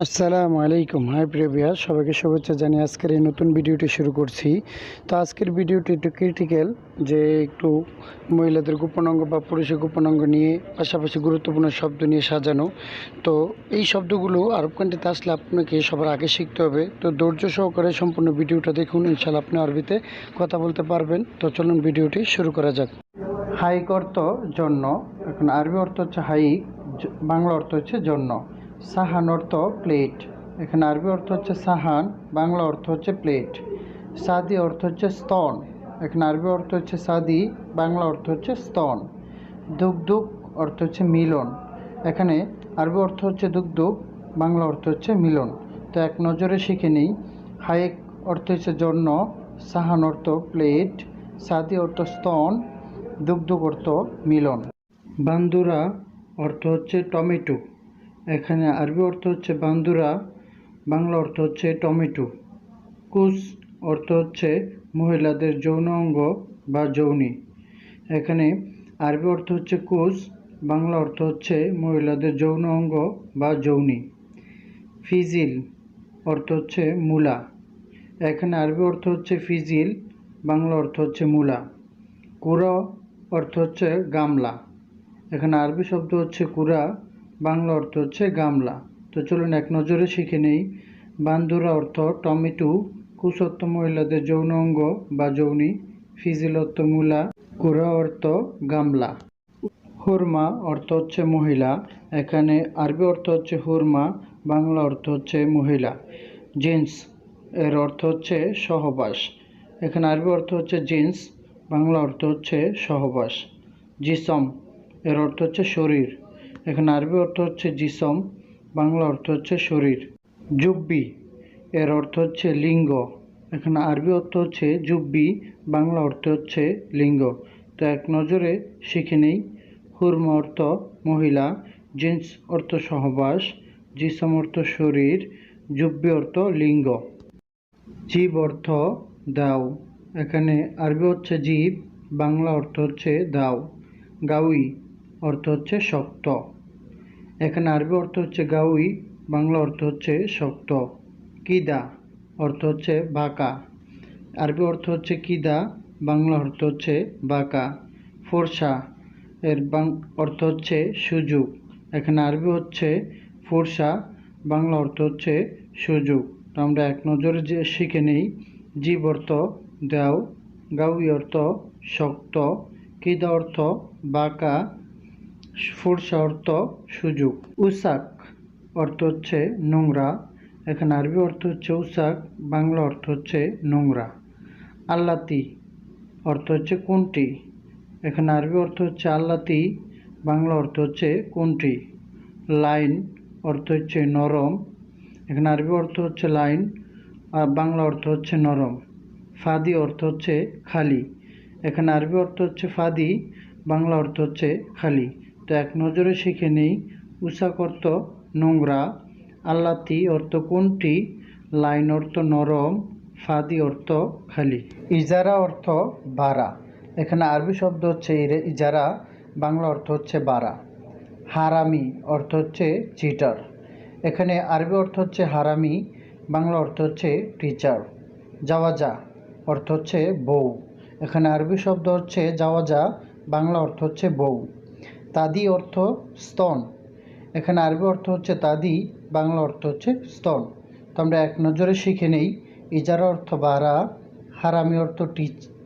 আসসালামু আলাইকুম। হাই প্রিয় ভিউয়ার, সবাইকে শুভেচ্ছা জানিয়ে আজকের এই নতুন ভিডিওটি শুরু করছি। তো আজকের ভিডিওটি একটু ক্রিটিক্যাল, যে একটু মহিলাদের গোপন অঙ্গ বা পুরুষের গোপন অঙ্গ নিয়ে, পাশাপাশি গুরুত্বপূর্ণ শব্দ নিয়ে সাজানো। তো এই শব্দগুলো আরব কান্ট্রিতে আসলে আপনাকে সবার আগে শিখতে হবে। তো ধৈর্য সহকারে সম্পূর্ণ ভিডিওটা দেখুন, ইনশাআল্লাহ আপনি আরবিতে কথা বলতে পারবেন। তো চলুন ভিডিওটি শুরু করা যাক। হাইক অর্থ জন্য, এখন আরবি অর্থ হচ্ছে হাইক, বাংলা অর্থ হচ্ছে জন্য। সাহান অর্থ প্লেট, এখানে আরবি অর্থ হচ্ছে সাহান, বাংলা অর্থ হচ্ছে প্লেট। সাদি অর্থ হচ্ছে স্তন, এখানে আরবি অর্থ হচ্ছে সাদি, বাংলা অর্থ হচ্ছে স্তন। দুগ্ধুক অর্থ হচ্ছে মিলন, এখানে আরবি অর্থ হচ্ছে দুগ্ধুক, বাংলা অর্থ হচ্ছে মিলন। তো এক নজরে শিখে নিই। হাইক অর্থ হচ্ছে জন্য, সাহান অর্থ প্লেট, সাদি অর্থ স্তন, দুগ্ধুক অর্থ মিলন। বান্দুরা অর্থ হচ্ছে টমেটো, এখানে আরবি অর্থ হচ্ছে বান্দুরা, বাংলা অর্থ হচ্ছে টমেটো। কুস অর্থ হচ্ছে মহিলাদের যৌন অঙ্গ বা যৌনি, এখানে আরবি অর্থ হচ্ছে কুস, বাংলা অর্থ হচ্ছে মহিলাদের যৌন অঙ্গ বা যৌনি। ফিজিল অর্থ হচ্ছে মূলা, এখানে আরবি অর্থ হচ্ছে ফিজিল, বাংলা অর্থ হচ্ছে মূলা। কুড়া অর্থ হচ্ছে গামলা, এখানে আরবি শব্দ হচ্ছে কুড়া, বাংলা অর্থ হচ্ছে গামলা। তো চলুন এক নজরে শিখে নেই। বান্দুরা অর্থ টমেটো, কুস অর্থ মহিলাদের যৌন অঙ্গ বা যৌনি, ফিজিল অর্থ মূলা, কুড়া অর্থ গামলা। হুরমা অর্থ হচ্ছে মহিলা, এখানে আরবি অর্থ হচ্ছে হুরমা, বাংলা অর্থ হচ্ছে মহিলা। জিন্স এর অর্থ হচ্ছে সহবাস, এখানে আরবি অর্থ হচ্ছে জিন্স, বাংলা অর্থ হচ্ছে সহবাস। জিসম এর অর্থ হচ্ছে শরীর, এখানে আরবি অর্থ হচ্ছে জিসম, বাংলা অর্থ হচ্ছে শরীর। জুব্বি এর অর্থ হচ্ছে লিঙ্গ, এখানে আরবি অর্থ হচ্ছে জুব্বি, বাংলা অর্থ হচ্ছে লিঙ্গ। তো এক নজরে শিখে নেই। হুরমা অর্থ মহিলা, জিন্স অর্থ সহবাস, জিসম অর্থ শরীর, জুব্বি অর্থ লিঙ্গ। জীব অর্থ দাও, এখানে আরবি হচ্ছে জীব, বাংলা অর্থ হচ্ছে দাও। গাউই অর্থ হচ্ছে শক্ত, এখানে আরবি অর্থ হচ্ছে গাউই, বাংলা অর্থ হচ্ছে শক্ত। কিদা অর্থ হচ্ছে বাঁকা, আরবি অর্থ হচ্ছে কিদা, বাংলা অর্থ হচ্ছে বাঁকা। ফোরসা এর অর্থ হচ্ছে সুযোগ, এখানে আরবি হচ্ছে ফোরসা, বাংলা অর্থ হচ্ছে সুযোগ। তো আমরা এক নজরে যে শিখে নেই। জীব অর্থ দাও, গাউই অর্থ শক্ত, কিদা অর্থ বাঁকা, ফোরসা অর্থ সুযোগ। উসাক অর্থ হচ্ছে নোংরা, এখানে আরবি অর্থ হচ্ছে উসাক, বাংলা অর্থ হচ্ছে নোংরা। আল্লাতি অর্থ হচ্ছে কোনটি, এখানে আরবি অর্থ হচ্ছে আল্লাতি, বাংলা অর্থ হচ্ছে কোনটি। লাইন অর্থ হচ্ছে নরম, এখানে আরবি অর্থ হচ্ছে লাইন, আর বাংলা অর্থ হচ্ছে নরম। ফাদি অর্থ হচ্ছে খালি, এখানে আরবি অর্থ হচ্ছে ফাদি, বাংলা অর্থ হচ্ছে খালি। তো এক নজরে শিখে নেই। উসাক অর্থ নোংরা, আল্লাতি অর্থ কোনটি, লাইন অর্থ নরম, ফাদি অর্থ খালি। ইজারা অর্থ ভাড়া, এখানে আরবি শব্দ হচ্ছে ইজারা, বাংলা অর্থ হচ্ছে ভাড়া। হারামি অর্থ হচ্ছে চিটার, এখানে আরবি অর্থ হচ্ছে হারামি, বাংলা অর্থ হচ্ছে টিচার। জাওয়াজা অর্থ হচ্ছে বউ, এখানে আরবি শব্দ হচ্ছে জাওয়াজা, বাংলা অর্থ হচ্ছে বউ। তাদি অর্থ স্তন, এখানে আরবি অর্থ হচ্ছে তাদি, বাংলা অর্থ হচ্ছে স্তন। তো আমরা এক নজরে শিখে নেই। ইজারা অর্থ ভাড়া, হারামি অর্থ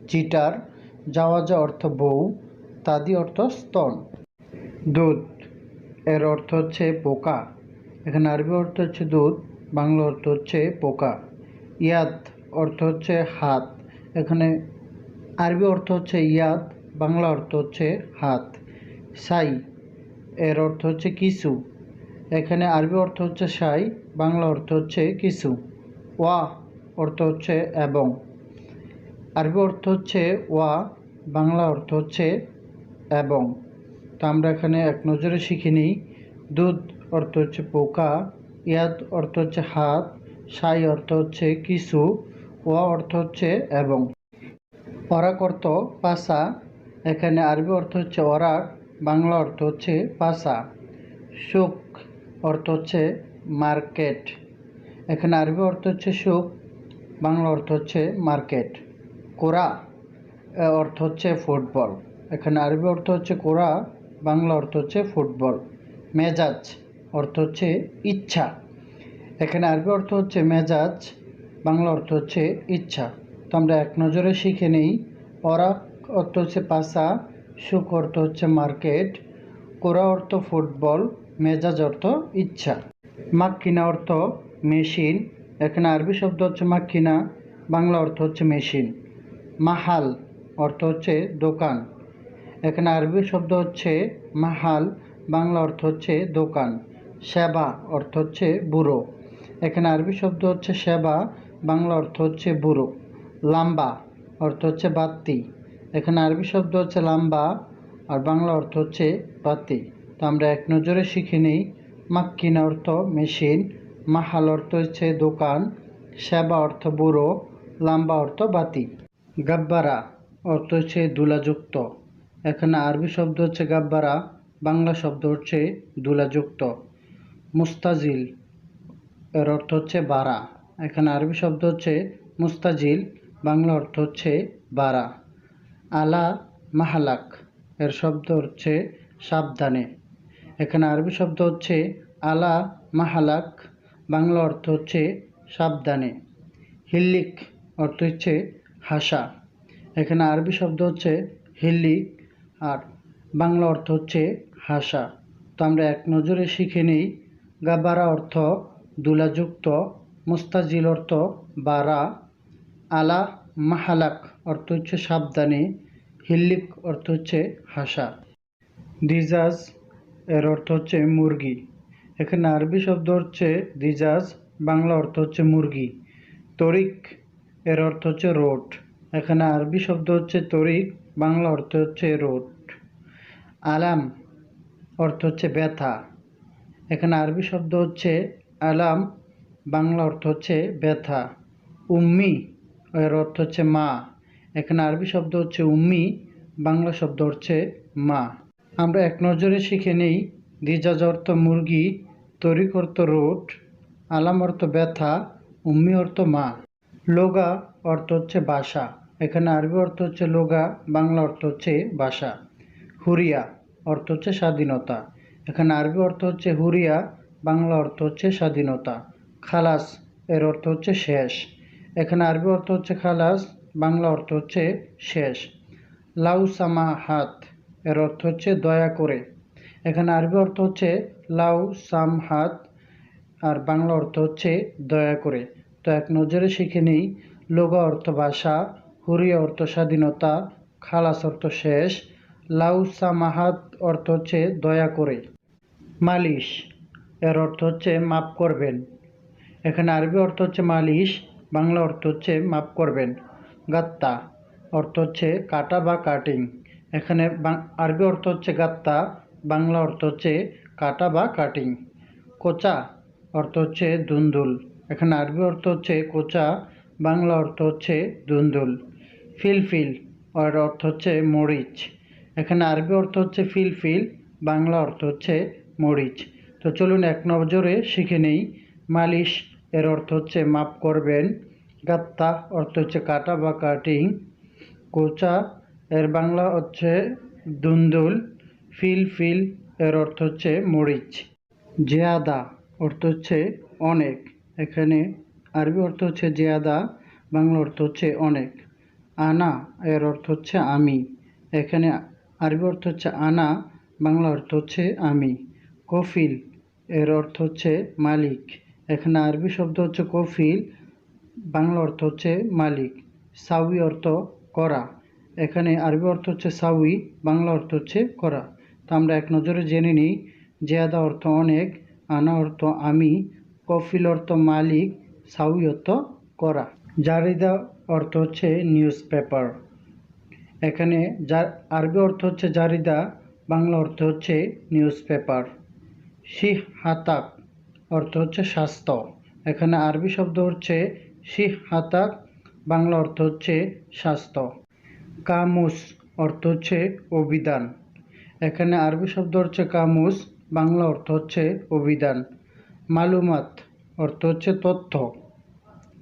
চিটার, জাওয়াজা অর্থ বউ, তাদি অর্থ স্তন। দুধ এর অর্থ হচ্ছে পোকা, এখানে আরবি অর্থ হচ্ছে দুধ, বাংলা অর্থ হচ্ছে পোকা। ইয়াদ অর্থ হচ্ছে হাত, এখানে আরবি অর্থ হচ্ছে ইয়াদ, বাংলা অর্থ হচ্ছে হাত। সাই এর অর্থ হচ্ছে কিছু, এখানে আরবি অর্থ হচ্ছে সাই, বাংলা অর্থ হচ্ছে কিছু। ওয়া অর্থ হচ্ছে এবং, আরবি অর্থ হচ্ছে ওয়া, বাংলা অর্থ হচ্ছে এবং। তো আমরা এখানে এক নজরে শিখে নিই। দুধ অর্থ হচ্ছে পোকা, ইয়াদ অর্থ হচ্ছে হাত, সাই অর্থ হচ্ছে কিছু, ওয়া অর্থ হচ্ছে এবং। অরাক অর্থ পাসা, এখানে আরবি অর্থ হচ্ছে অরাক, বাংলা অর্থ হচ্ছে পাসা। সুখ অর্থ হচ্ছে মার্কেট। এখানে আরবি অর্থ হচ্ছে সুখ, বাংলা অর্থ হচ্ছে মার্কেট। কোরা অর্থ হচ্ছে ফুটবল। এখানে আরবি অর্থ হচ্ছে কোরা, বাংলা অর্থ হচ্ছে ফুটবল। মেজাজ অর্থ হচ্ছে ইচ্ছা। এখানে আরবি অর্থ হচ্ছে মেজাজ, বাংলা অর্থ হচ্ছে ইচ্ছা। তো আমরা এক নজরে শিখে নিই। ওরা অর্থ হচ্ছে পাসা, সুখ অর্থ হচ্ছে মার্কেট, কোরা অর্থ ফুটবল, মেজাজ অর্থ ইচ্ছা। মাক্কিনা অর্থ মেশিন। এখানে আরবি শব্দ হচ্ছে মাক্কিনা, বাংলা অর্থ হচ্ছে মেশিন। মাহাল অর্থ হচ্ছে দোকান। এখানে আরবি শব্দ হচ্ছে মাহাল, বাংলা অর্থ হচ্ছে দোকান। সেবা অর্থ হচ্ছে বুড়ো। এখানে আরবি শব্দ হচ্ছে সেবা, বাংলা অর্থ হচ্ছে বুড়ো। লাম্বা অর্থ হচ্ছে বাতি। এখানে আরবি শব্দ হচ্ছে লাম্বা, আর বাংলা অর্থ হচ্ছে বাতি। তো আমরা এক নজরে শিখে নিই। মাক্কিনা অর্থ মেশিন, মাহাল অর্থ হচ্ছে দোকান, সেবা অর্থ বুড়ো, লাম্বা অর্থ বাতি। গাব্বারা অর্থ হচ্ছে দুলাযুক্ত। এখানে আরবি শব্দ হচ্ছে গাব্বারা, বাংলা শব্দ হচ্ছে দুলাযুক্ত। মুস্তাজিল এর অর্থ হচ্ছে বাড়া। এখানে আরবি শব্দ হচ্ছে মুস্তাজিল, বাংলা অর্থ হচ্ছে বাড়া। আলা মাহালাক এর শব্দ হচ্ছে সাবধানে। এখানে আরবি শব্দ হচ্ছে আলা মাহালাক, বাংলা অর্থ হচ্ছে সাবধানে। হিল্লিক অর্থ হচ্ছে হাসা। এখানে আরবি শব্দ হচ্ছে হিল্লিক, আর বাংলা অর্থ হচ্ছে হাসা। তো আমরা এক নজরে শিখে নিই। গাবারা অর্থ দুলাযুক্ত, মুস্তাজিল অর্থ বাড়া, আলা মাহালাক অর্থ হচ্ছে সাবধানে, হিল্লিক অর্থ হচ্ছে হাসা। দিজাজ এর অর্থ হচ্ছে মুরগি। এখানে আরবি শব্দ হচ্ছে দিজাজ, বাংলা অর্থ হচ্ছে মুরগি। তরিক এর অর্থ হচ্ছে রোড। এখানে আরবি শব্দ হচ্ছে তরিক, বাংলা অর্থ হচ্ছে রোড। আলাম অর্থ হচ্ছে ব্যথা। এখানে আরবি শব্দ হচ্ছে আলাম, বাংলা অর্থ হচ্ছে ব্যথা। উম্মি এর অর্থ হচ্ছে মা। এখানে আরবি শব্দ হচ্ছে উম্মি, বাংলা শব্দ হচ্ছে মা। আমরা এক নজরে শিখে নেই। দিজাজ অর্থ মুরগি, তরিক অর্থ রোড, আলাম অর্থ ব্যথা, উম্মি অর্থ মা। লোগা অর্থ হচ্ছে ভাষা। এখানে আরবি অর্থ হচ্ছে লোগা, বাংলা অর্থ হচ্ছে ভাষা। হুরিয়া অর্থ হচ্ছে স্বাধীনতা। এখানে আরবি অর্থ হচ্ছে হুরিয়া, বাংলা অর্থ হচ্ছে স্বাধীনতা। খালাস এর অর্থ হচ্ছে শেষ। এখানে আরবি অর্থ হচ্ছে খালাস, বাংলা অর্থ হচ্ছে শেষ। লাউ সামা হাত এর অর্থ হচ্ছে দয়া করে। এখানে আরবি অর্থ হচ্ছে লাউ সাম হাত, আর বাংলা অর্থ হচ্ছে দয়া করে। তো এক নজরে শিখে নিই। লোগা অর্থ ভাষা, হুরিয়া অর্থ স্বাধীনতা, খালাস অর্থ শেষ, লাউ সামাহাত অর্থ হচ্ছে দয়া করে। মালিশ এর অর্থ হচ্ছে মাফ করবেন। এখানে আরবি অর্থ হচ্ছে মালিশ, বাংলা অর্থ হচ্ছে মাফ করবেন। গাত্তা অর্থ হচ্ছে কাটা বা কাটিং। এখানে আরবি অর্থ হচ্ছে গাত্তা, বাংলা অর্থ হচ্ছে কাটা বা কাটিং। কোচা অর্থ হচ্ছে দুন্দুল। এখানে আরবি অর্থ হচ্ছে কোচা, বাংলা অর্থ হচ্ছে দুন্দুল। ফিলফিল এর অর্থ হচ্ছে মরিচ। এখানে আরবি অর্থ হচ্ছে ফিলফিল, বাংলা অর্থ হচ্ছে মরিচ। তো চলুন এক নজরে শিখে নেই। মালিশ এর অর্থ হচ্ছে মাফ করবেন। গাত্তা অর্থ হচ্ছে কাটা বা কাটিং। কোচা এর বাংলা হচ্ছে দুন্দুল। ফিলফিল এর অর্থ হচ্ছে মরিচ। জিয়াদা অর্থ হচ্ছে অনেক। এখানে আরবি অর্থ হচ্ছে জিয়াদা, বাংলা অর্থ হচ্ছে অনেক। আনা এর অর্থ হচ্ছে আমি। এখানে আরবি অর্থ হচ্ছে আনা, বাংলা অর্থ হচ্ছে আমি। কফিল এর অর্থ হচ্ছে মালিক। এখানে আরবি শব্দ হচ্ছে কফিল, বাংলা অর্থ হচ্ছে মালিক। সাউই অর্থ করা। এখানে আরবি অর্থ হচ্ছে সাউই, বাংলা অর্থ হচ্ছে করা। তো আমরা এক নজরে জেনে নিই। জিয়াদা অর্থ অনেক, আনা অর্থ আমি, কফিল অর্থ মালিক, সাউই অর্থ করা। জারিদা অর্থ হচ্ছে নিউজ পেপার। এখানে আরবি অর্থ হচ্ছে জারিদা, বাংলা অর্থ হচ্ছে নিউজ পেপার। শিহ হাতাক অর্থ হচ্ছে স্বাস্থ্য। এখানে আরবি শব্দ হচ্ছে শিহ হাতাক, বাংলা অর্থ হচ্ছে স্বাস্থ্য। কামুস অর্থ হচ্ছে অভিধান। এখানে আরবি শব্দ হচ্ছে কামুস, বাংলা অর্থ হচ্ছে অভিধান। মালুমাত অর্থ হচ্ছে তথ্য।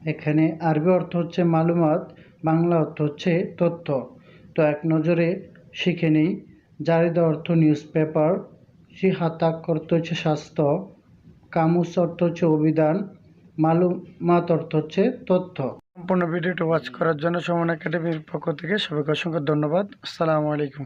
এখানে আরবি অর্থ হচ্ছে মালুমাত, বাংলা অর্থ হচ্ছে তথ্য। তো এক নজরে শিখে নেই। জারিদা অর্থ নিউজ পেপার, সিহাতাক অর্থ হচ্ছে স্বাস্থ্য, কামুস অর্থ হচ্ছে অভিধান, মালুমাত অর্থ হচ্ছে তথ্য। সম্পূর্ণ ভিডিওটি ওয়াচ করার জন্য সুমন একাডেমির পক্ষ থেকে সবাইকে অসংখ্য ধন্যবাদ। আসসালামু আলাইকুম।